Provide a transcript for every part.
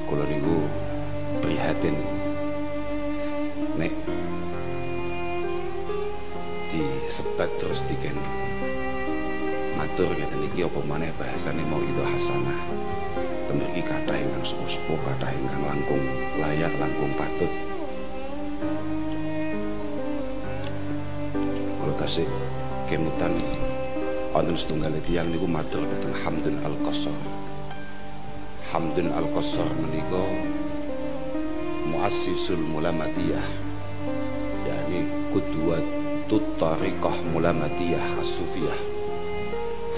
kula niku prihatin nek disebat terus diken matur ngeten iki apa maneh bahasane mau itu hasanah. Temriki kathah ingkang sepuh-sepuh, kathah ingkang langkung layak, langkung patut. Kula tasih kemutan wonten setunggal tiyang niku matur dhateng Hamdun Al-Qassar. Hamdun Al-Qassar menika muassisul mulamatiyah, yakni qudwatut thariqah mulamatiyah as-sufiyah.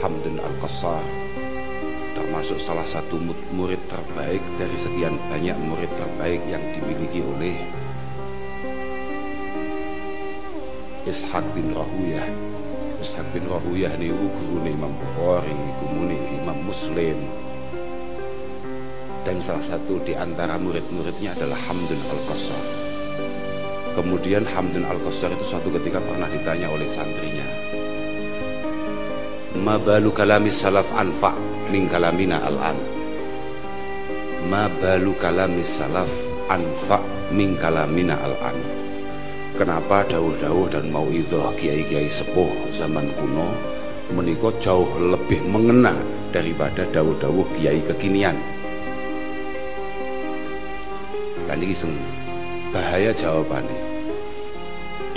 Hamdun Al-Qassar termasuk salah satu murid terbaik dari sekian banyak murid terbaik yang dimiliki oleh Ishaq bin Rahuyah. Ishaq bin Rahuyah ini gurune Imam Bukhari, gurune Imam Muslim, dan salah satu di antara murid-muridnya adalah Hamdun Al-Qassar. Kemudian Hamdun Al-Qassar itu suatu ketika pernah ditanya oleh santrinya, ma balu kalami salaf anfa min kalamina al-an. Ma balu kalami salaf anfa min kalamina al-an. Kenapa dawuh-dawuh dan mauidhah kiai-kiai sepuh zaman kuno menika jauh lebih mengena daripada dawuh-dawuh kiai kekinian? Kan iki sing bahaya jawabane.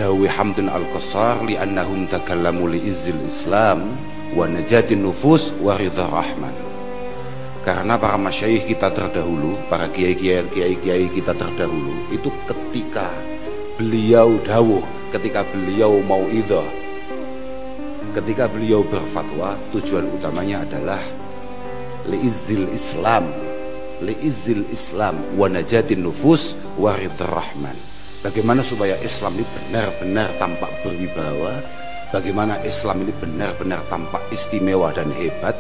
Dawuh Hamdun Al-Qassar li annahum takallamu li izzil Islam wa najatin nufus wa ridha rahman. Karena para masyayikh kita terdahulu, para kiai-kiai kita terdahulu itu ketika beliau dawuh, ketika beliau mauidhah, ketika beliau berfatwa, tujuan utamanya adalah liizzil Islam, liizzil Islam wa najatin nufus wa ridha rahman. Bagaimana supaya Islam ini benar-benar tampak berwibawa, bagaimana Islam ini benar-benar tampak istimewa dan hebat.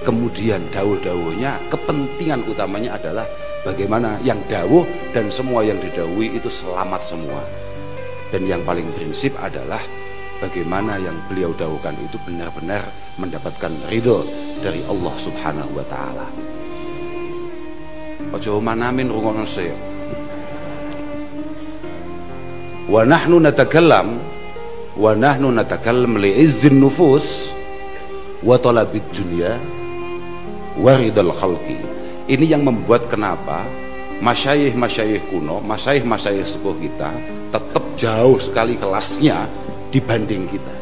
Kemudian dawuh-dawuhnya, kepentingan utamanya adalah bagaimana yang dawuh dan semua yang didawuhi itu selamat semua. Dan yang paling prinsip adalah bagaimana yang beliau dawuhkan itu benar-benar mendapatkan ridho dari Allah Subhanahu wa taala. Ojo manamin rungono saya. Wa nahnu natakallam li'izzin nufus wa talabid dunya wa ridal khalqi. Ini yang membuat kenapa masyayikh kuno, masyayikh sepuh kita tetap jauh sekali kelasnya dibanding kita.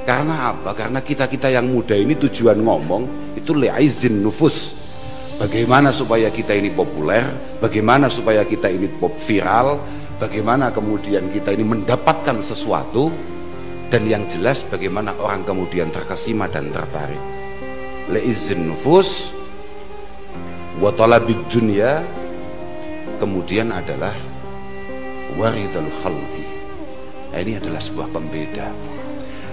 Karena apa? Karena kita yang muda ini tujuan ngomong itu li'izzin nufus. Bagaimana supaya kita ini populer, bagaimana supaya kita ini viral, bagaimana kemudian kita ini mendapatkan sesuatu, dan yang jelas bagaimana orang kemudian terkesima dan tertarik. Li'izzin nufus wa talabid dunya, kemudian adalah waridul khalqi. Nah, ini adalah sebuah pembeda.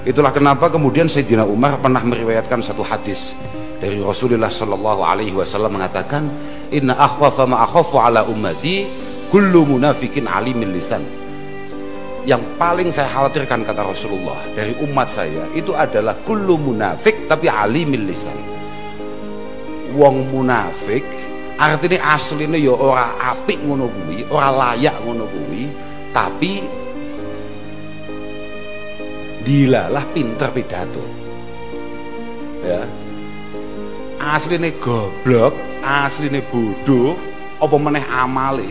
Itulah kenapa kemudian Sayyidina Umar pernah meriwayatkan satu hadis dari Rasulullah sallallahu alaihi wasallam mengatakan, inna akhwafa ma akhafu ala ummati kullu munafikin alimil lisan. Yang paling saya khawatirkan, kata Rasulullah, dari umat saya itu adalah kullu munafik tapi alimil lisan. Wong munafik artinya aslinya ya ora apik ngono kuwi, ora layak ngono kuwi, tapi dilalah pinter pidato. Ya. Aslinya goblok, aslinya bodoh, apa meneh amale.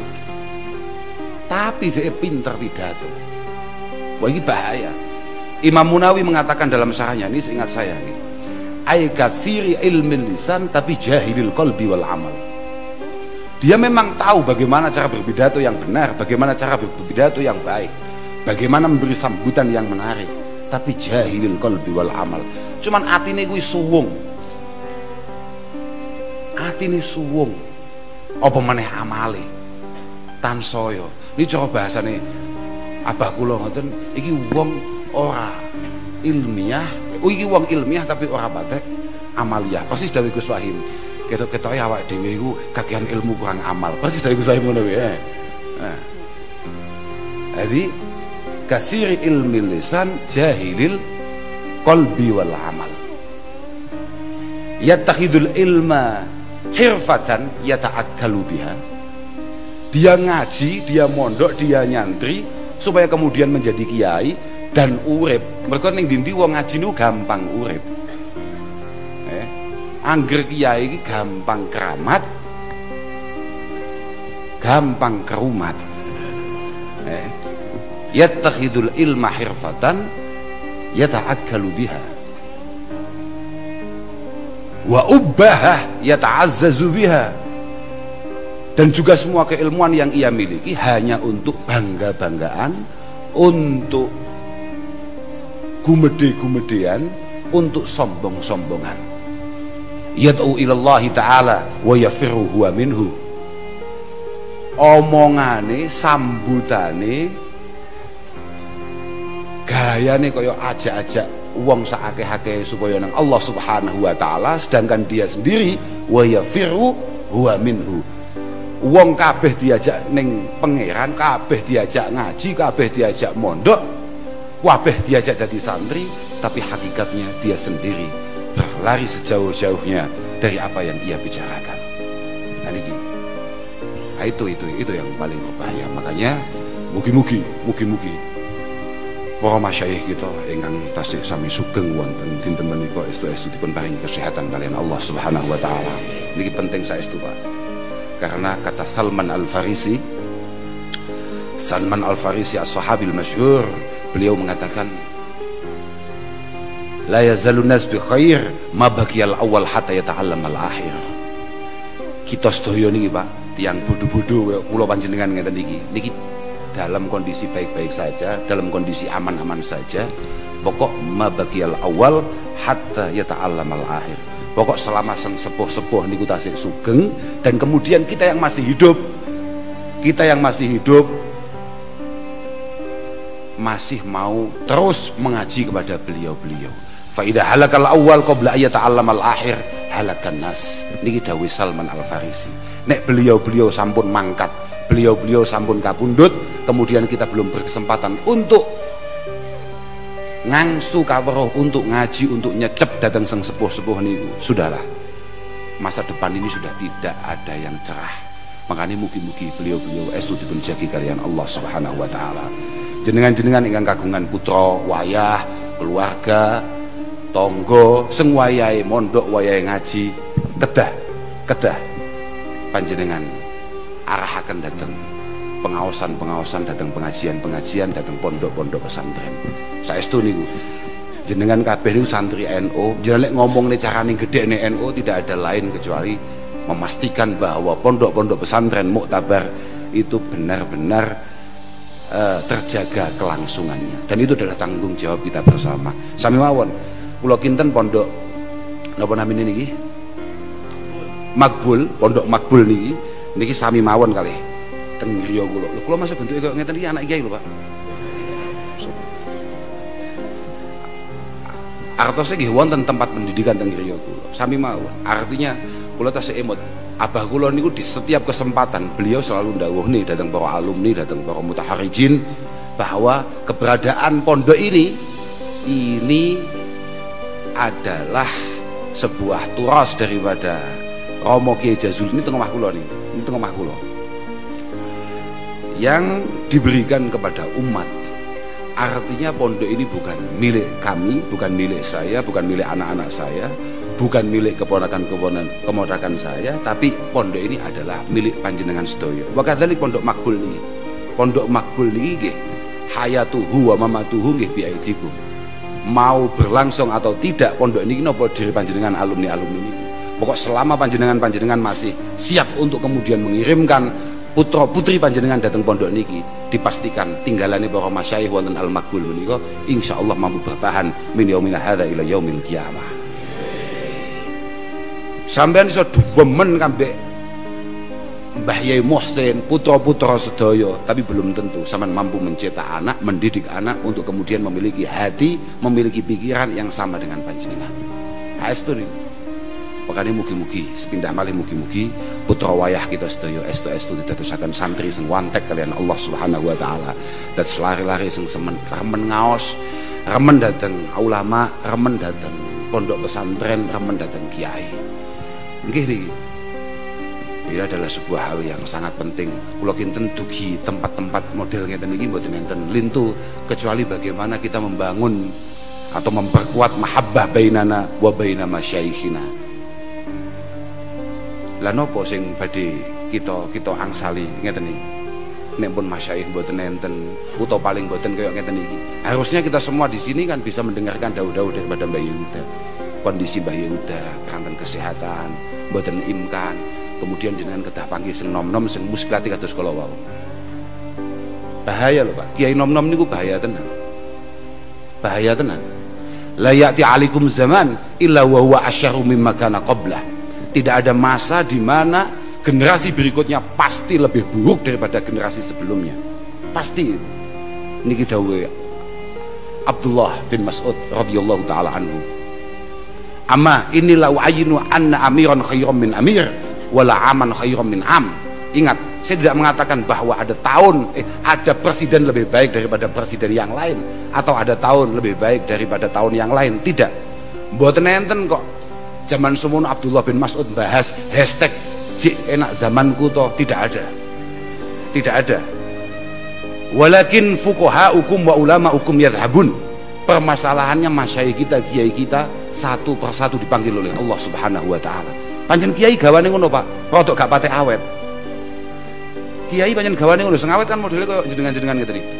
Tapi dia pinter pidato. Wah, ini bahaya. Imam Munawi mengatakan dalam syarahnya, ini seingat saya nih, ay kasiri ilmin lisan tapi jahilil qalbi wal amal. Dia memang tahu bagaimana cara berpidato yang benar, bagaimana cara berpidato yang baik, bagaimana memberi sambutan yang menarik, tapi jahilil qalbi wal amal. Cuman atine kuwi suwung. Atine suwung. Apa meneh amale? Tansaya. Ini cara bahasane abah kula ngoten, iki wong ora ilmiah, iki wong ilmiah tapi ora patek amaliyah. Persis dawuh Gus Wahim. Ketok-ketoke awak dhewe iku kakean ilmu kurang amal. Persis dawuh Gus Wahim ngono kuwi. Jadi kasiri ilmi lisan jahilil qalbi wal amal. Yattakhidul ilma hirfatan yata'akkalu biha. Dia ngaji, dia mondok, dia nyantri supaya kemudian menjadi kiai dan urip. Mereka ning ndi wong ngaji niku gampang urip. Angger kiai iki gampang keramat, gampang kerumat. Yattakhidul ilma hirfatan yata'akkalu biha wa ubbahah yata'azzazu biha. Dan juga semua keilmuan yang ia miliki hanya untuk bangga-banggaan, untuk gumede-gumedean, untuk sombong-sombongan. Yad'u ilallahi ta'ala wa yafirru huwa minhu. Omongane, sambutane, gayane kaya ajak-ajak wong sakake-ake supaya nang Allah Subhanahu wa taala, sedangkan dia sendiri wa yafirru huwa minhu. Wong kabeh diajak ning pangeran, kabeh diajak ngaji, kabeh diajak mondok, kabeh diajak dadi santri, tapi hakikatnya dia sendiri berlari sejauh-jauhnya dari apa yang ia bicarakan. Nah, itu yang paling berbahaya. Makanya mugi-mugi para masyayikh kita ingkang tasih sami sugeng wonten dinten menika estu-estu dipun paringi kesehatan kalian Allah Subhanahu wa taala. Niki penting saestu, Pak. Karena kata Salman Al-Farisi as-sahabil masyhur, beliau mengatakan la yazalun nas bi khair ma baqiyal awal hatta yata'allam al-akhir. Kita sedaya niki, Pak, tiyang bodho-bodho kula panjenengan ngeten niki dalam kondisi baik-baik saja, dalam kondisi aman-aman saja. Pokok ma baqiyal awal hatta yata'allam al-akhir. Pokok selama sepuh-sepuh niku tasih sugeng, dan kemudian kita yang masih hidup masih mau terus mengaji kepada beliau-beliau. Fa idza halakal awal qabla ayata'allamal akhir halakan nas. Niki dawuh Salman Al-Farisi. Nek beliau-beliau sampun mangkat, beliau-beliau sampun kapundhut, kemudian kita belum berkesempatan untuk ngangsu kaweruh, untuk ngaji, untuk nyecep datang sang sepuh-sepuh niku, sudahlah, masa depan ini sudah tidak ada yang cerah. Makanya mugi-mugi beliau-beliau estu dipun jagi kalian Allah Subhanahu wa taala. Jenengan-jenengan ingkang kagungan putra, wayah, keluarga, tonggo, sing wayahe mondok, wayahe ngaji, kedah panjenengan arahaken dateng pengawasan datang pengajian datang pondok-pondok pesantren. Saestu niku jenengan kabeh niku santri NU, jenengan ngomong nih carane gedhekne NU tidak ada lain kecuali memastikan bahwa pondok-pondok pesantren Muktabar itu benar-benar terjaga kelangsungannya, dan itu adalah tanggung jawab kita bersama. Sami mawon kula kinten pondok napa namine niki Makbul, pondok Makbul niki sami mawon kalih teng griya kula masih bentuke kaya ngeten iki anak kiai lho, Pak. Artosnya nggih wonten tempat pendidikan teng griya kula. Sami mawon. Artinya kula tasih emot. Abah kula niku di setiap kesempatan beliau selalu ndawuhne datang para alumni, datang para mutaharrijin bahwa keberadaan pondok ini adalah sebuah turas daripada Romo Kiai Jazuli. Ini tengah kula nih. Ini tengah kula. Yang diberikan kepada umat. Artinya pondok ini bukan milik kami, bukan milik saya, bukan milik anak-anak saya, bukan milik keponakan saya, tapi pondok ini adalah milik panjenengan sedaya. Wa kadzalik pondok Makbul niki. Pondok Makbul niki nggih hayatuhu wa mamatuhu nggih bi aidikum. Mau berlangsung atau tidak pondok niki napa diri panjenengan alumni-alumni niki. Pokok selama panjenengan masih siap untuk kemudian mengirimkan putra putri panjenengan datang pondok niki, dipastikan tinggalane para masyayikh wonten Al Makbul menika insyaallah mampu bertahan min yaumina hadza ila yaumil qiyamah. Sampeyan iso duwemen kambek Mbah Yai Muhsin, putra-putra sedaya, tapi belum tentu sampean mampu mencetak anak, mendidik anak untuk kemudian memiliki hati, memiliki pikiran yang sama dengan panjenengan. Haestu niku. Makanya mugi-mugi sepindah malih mugi-mugi putra wayah kita sedaya estu-estu didadosaken santri sing wantek kalian Allah Subhanahu wa taala. Dados lari-lari sing semen remen ngaos, remen dateng ulama, remen dateng pondok pesantren, remen dateng kiai. Nggih niki Ini adalah sebuah hal yang sangat penting. Kula kinten dugi tempat-tempat model ngeten iki mboten enten lintu kecuali bagaimana kita membangun atau memperkuat mahabbah bainana wa baina masyayikhina. Lah napa sing badhe kita angsali ngeten iki? Nek pun masyayikh mboten enten utawa paling mboten kaya ngeten iki. Harusnya kita semua di sini kan bisa mendengarkan dawuh-dawuh daripada Mbah Yehuda. Kondisi Mbah Yehuda kanten kesehatan, mboten imkan. Kemudian jenengan kedah panggih sing nom-nom sing muskilati kados kala wau. Bahaya lho Pak, kiai nom-nom niku bahaya tenan. Bahaya tenan. La ya'ti 'alaikum zaman illa wa huwa asyarru mimma kana qablah. Tidak ada masa di mana generasi berikutnya pasti lebih buruk daripada generasi sebelumnya. Pasti. Niki dawuh Abdullah bin Mas'ud radhiyallahu taala anhu. Amma inilah wa'ayinu anna amiran khairum min amir wala aman khairum min am. Ingat, saya tidak mengatakan bahwa ada presiden lebih baik daripada presiden yang lain atau ada tahun lebih baik daripada tahun yang lain. Tidak. Mboten enten kok. Zaman semono Abdullah bin Mas'ud bahas hashtag jik enak zamanku toh, tidak ada. Tidak ada. Walakin fuqahaukum wa ulamaukum yadhhabun. Permasalahannya masyayikh kita, kiai kita satu persatu dipanggil oleh Allah Subhanahu wa taala. Pancen kiai gawane ngono Pak, rodok gak patek awet. Kiai pancen gawane ngono, sing awet kan modele koyo jenengan-jenengan ngeten iki.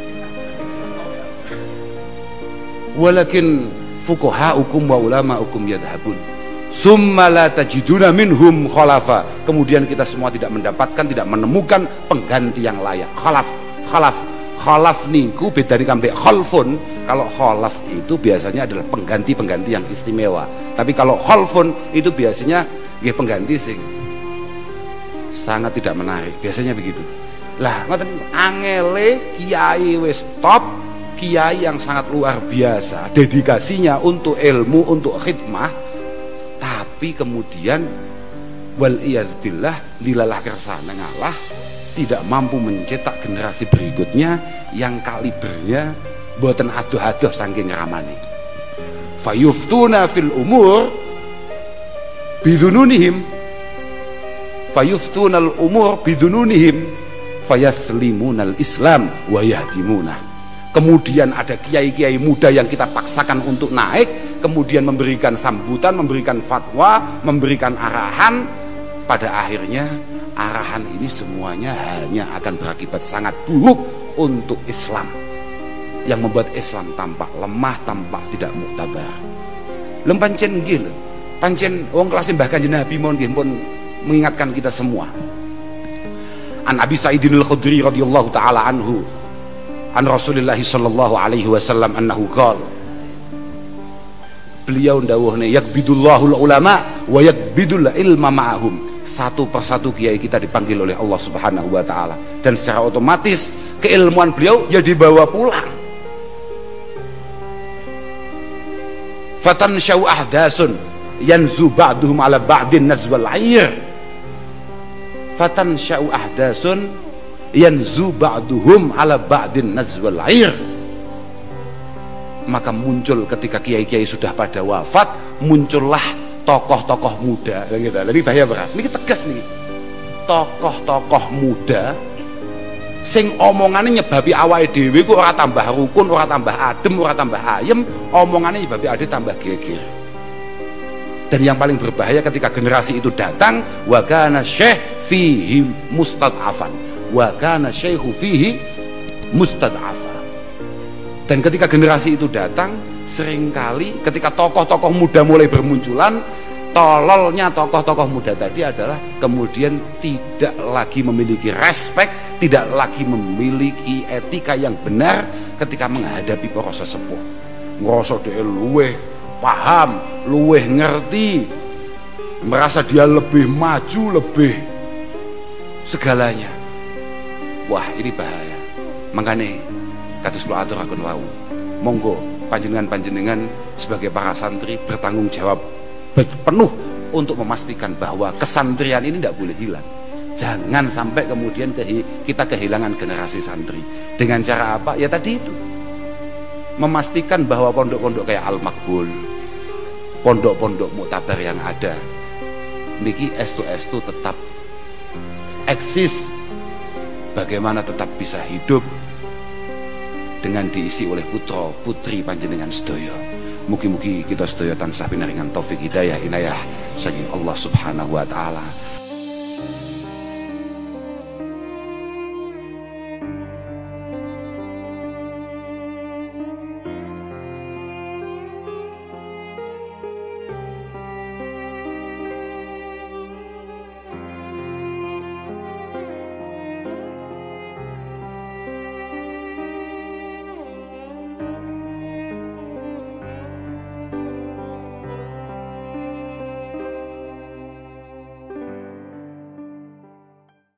Walakin fuqahaukum wa ulamaukum yadhhabun. Summa la tajiduna minhum khalafa. Kemudian kita semua tidak mendapatkan, tidak menemukan pengganti yang layak. Khalaf niku bedane kambek khalfun. Kalau khalaf itu biasanya adalah pengganti-pengganti yang istimewa. Tapi kalau khalfun itu biasanya nggih pengganti sing sangat tidak menarik. Biasanya begitu. Lah ngoten angele kiai wis top, kiai yang sangat luar biasa, dedikasinya untuk ilmu, untuk khidmah, tapi kemudian wal iyadbillah lilalah kersane ngalah tidak mampu mencetak generasi berikutnya yang kalibernya boten adoh-adoh saking ramane. Fayuftuna fil umur bidununihim, fayuftunal umur bidununihim fayaslimunal islam wa yahdimuna. Kemudian ada kiai-kiai muda yang kita paksakan untuk naik, kemudian memberikan sambutan, memberikan fatwa, memberikan arahan. Pada akhirnya arahan ini semuanya hanya akan berakibat sangat buruk untuk Islam, yang membuat Islam tampak lemah, tampak tidak muktabar. Lempancen nggih lho. Pancen wong kelas Mbah Kanjeng Nabi mohon nggih pun mengingatkan kita semua. An Abi Sa'idin Al-Khudri radhiyallahu taala anhu an Rasulillah sallallahu alaihi wasallam annahu qala. Beliau ndawuhne yakbidullahu ulama wa yakbidul ilma ma'ahum. Satu persatu kiai kita dipanggil oleh Allah Subhanahu wa taala dan secara otomatis keilmuan beliau ya dibawa pulang. Fatan syau ahdasun yanzu ba'duhum ala ba'din nazwal air. Fatan syau ahdasun yanzu ba'duhum ala ba'din nazwal air. Maka muncul ketika kiai-kiai sudah pada wafat, muncullah tokoh-tokoh muda. Lebih bahaya berat. Ini tegas nih. Tokoh-tokoh muda sing omongannya nyebabi awake dhewe ku ora tambah rukun, ora tambah adem, ora tambah ayem, omongannya nyebabi ade tambah geger. Dan yang paling berbahaya ketika generasi itu datang, wa kana syekh fihi mustad'afan, wa kana syekhu fihi mustad'afa. Dan ketika generasi itu datang, seringkali ketika tokoh-tokoh muda mulai bermunculan, tololnya tokoh-tokoh muda tadi adalah kemudian tidak lagi memiliki respek, tidak lagi memiliki etika yang benar ketika menghadapi para sesepuh. Ngerasa dia luweh paham, luweh ngerti, merasa dia lebih maju, lebih segalanya. Wah, ini bahaya. Makanya kados kula aturaken wau, monggo panjenengan-panjenengan sebagai para santri bertanggung jawab penuh untuk memastikan bahwa kesantrian ini tidak boleh hilang. Jangan sampai kemudian kita kehilangan generasi santri. Dengan cara apa? Ya tadi itu, memastikan bahwa pondok-pondok kayak Al-Makbul, pondok-pondok muktabar yang ada niki estu tetap eksis, bagaimana tetap bisa hidup dengan diisi oleh putra putri panjenengan sedaya. Mugi-mugi kita sedaya tansah pinaringan taufik hidayah inayah saking Allah Subhanahu wa taala.